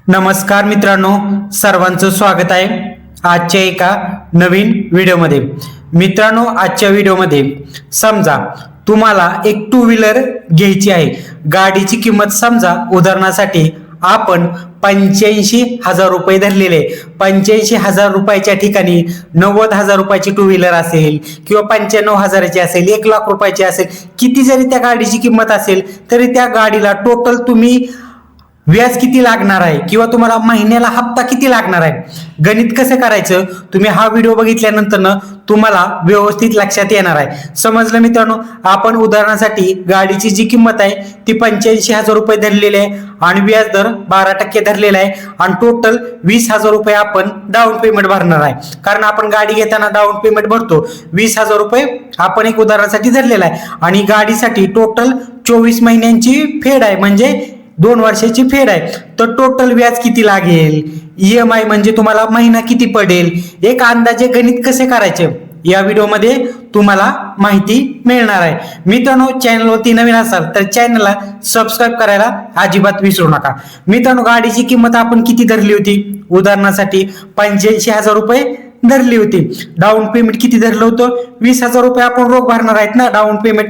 नमस्कार मित्रांनो, सर्वांचं स्वागत आहे आजच्या एका नवीन व्हिडिओमध्ये। मित्रांनो, आजच्या व्हिडिओमध्ये समजा तुम्हाला एक टू व्हीलर घ्यायची आहे। गाडीची किंमत समजा उदाहरणासाठी आपण 85,000 रुपये धरलेले। 85,000 रुपयाच्या ठिकाणी 90,000 रुपयाची टू व्हीलर असेल किंवा 95,000ची असेल, 1,00,000 रुपयाची असेल, किती जरी त्या गाडीची किंमत असेल तरी त्या गाडीला टोटल तुम्ही व्याज किती लागणार आहे किंवा तुम्हाला महिन्याला हप्ता किती लागणार आहे, गणित कसं करायचं तुम्ही हा व्हिडिओ बघितल्यानंतर तुम्हाला व्यवस्थित लक्षात येणार आहे। समजलं मित्रांनो? आपण उदाहरणासाठी गाडीची जी किंमत आहे ती 85,000 रुपये धरलेली आहे आणि व्याज दर 12% धरलेला आहे आणि टोटल 20,000 रुपये आपण डाऊन पेमेंट भरणार आहे। कारण आपण गाडी घेताना डाऊन पेमेंट भरतो 20,000 रुपये आपण एक उदाहरणासाठी धरलेला आहे आणि गाडीसाठी टोटल 24 महिन्यांची फेड आहे, म्हणजे 2 वर्षाची फेड आहे। तर टोटल व्याज किती लागेल, EMI म्हणजे तुम्हाला महिना किती पडेल, एक अंदाजे गणित कसे करायचे या व्हिडिओमध्ये तुम्हाला माहिती मिळणार आहे। मित्रांनो, चॅनलवरती नवीन असाल तर चॅनलला सबस्क्राईब करायला अजिबात विसरू नका। मित्रांनो, गाडीची किंमत आपण किती धरली होती उदाहरणासाठी 85,000 रुपये धरली होती। डाऊन पेमेंट किती धरलं होतं, 20,000 रुपये आपण रोख भरणार आहेत ना। डाऊन पेमेंट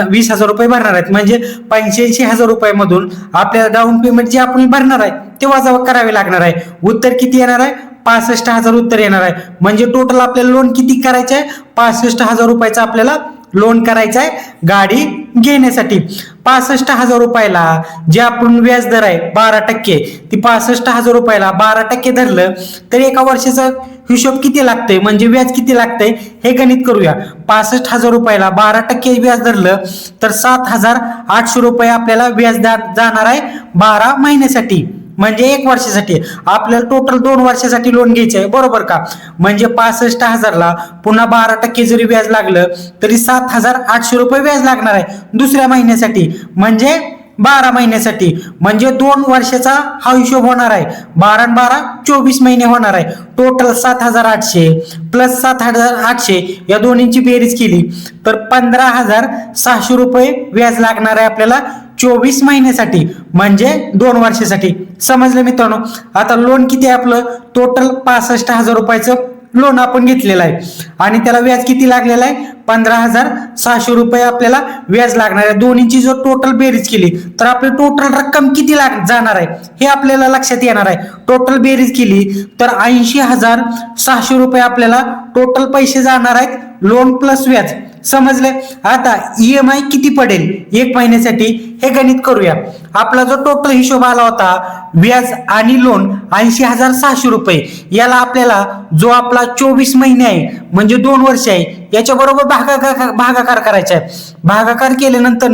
20,000 रुपये भरणार आहेत म्हणजे 85,000 रुपयामधून आपल्याला डाऊन पेमेंट जे आपण भरणार आहे ते वजा करावे लागणार आहे। उत्तर किती येणार आहे, 65,000 उत्तर येणार आहे। म्हणजे टोटल आपल्याला लोन किती करायचं आहे, 65,000 रुपयाचं आपल्याला लोन करायचं आहे गाडी घेण्यासाठी। 65,000 रुपयाला जे आपण व्याज दर आहे 12%, ती 65,000 रुपयाला 12% धरलं तर एका वर्षाचा हिशोब किती लागतंय, म्हणजे व्याज किती लागतंय हे गणित करूया। 65,000 रुपयाला 12% व्याज धरलं तर 7,800 रुपये आपल्याला व्याज जाणार आहे 12 महिन्यासाठी, म्हणजे 1 वर्षासाठी। आपल्याला टोटल 2 वर्षासाठी लोन घ्यायचं आहे, बरोबर का? म्हणजे 65,000ला पुन्हा 12% जरी व्याज लागलं तरी 7,800 रुपये व्याज लागणार आहे दुसऱ्या महिन्यासाठी, म्हणजे 12 महिन्यासाठी। म्हणजे 2 वर्षाचा हा हिशोब होणार आहे। 12 आणि 12 24 महिने होणार आहे। टोटल 7,800 प्लस 7,800 या दोन्हींची बेरीज केली तर 15,600 रुपये व्याज लागणार आहे आपल्याला 24 महिन्यासाठी, म्हणजे 2 वर्षासाठी। समजलं मित्रांनो? आता लोन किती आहे आपलं, टोटल 65,000 रुपयाचं लोन आपण घेतलेलं आहे आणि त्याला व्याज किती लागलेलं आहे, 15,600 रुपये आपल्याला व्याज लागणार आहे। दोन्हीची जर टोटल बेरीज केली तर आपली टोटल रक्कम किती जाणार आहे हे आपल्याला लक्षात येणार आहे। टोटल बेरीज केली तर 80,600 रुपये आपल्याला टोटल पैसे जाणार आहेत लोन प्लस व्याज। समजले? आता EMI किती पडेल 1 महिन्यासाठी हे गणित करूया। आपला जो टोटल हिशोब आला होता व्याज आणि लोन 80,600 रुपये, याला आपल्याला जो आपला 24 महिने आहे म्हणजे 2 वर्ष आहे याच्या बरोबर भागाकार करायचा आहे। भागाकार केल्यानंतर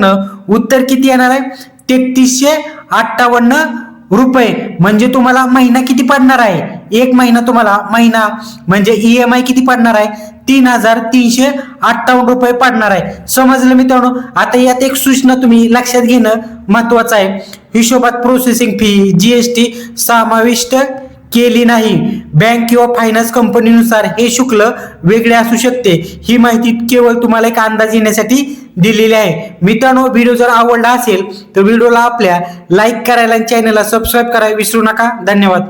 उत्तर किती येणार आहे, 3358 रुपये। म्हणजे तुम्हाला महिना किती पडणार आहे, 1 महिना तुम्हाला महिना म्हणजे EMI किती पडणार आहे, 3,358 रुपये पडणार आहे। समजलं मित्रांनो? आता यात एक सूचना तुम्ही लक्षात घेणं महत्वाचं आहे, हिशोबात प्रोसेसिंग फी GST समाविष्ट केली नाही। बँक किंवा फायनान्स कंपनीनुसार हे शुल्क वेगळे असू शकते। ही माहिती केवळ तुम्हाला एक अंदाज येण्यासाठी दिलेली आहे। मित्रांनो, व्हिडिओ जर आवडला असेल तर व्हिडिओला आपल्या लाईक करायला आणि चॅनलला सबस्क्राईब करायला विसरू नका। धन्यवाद।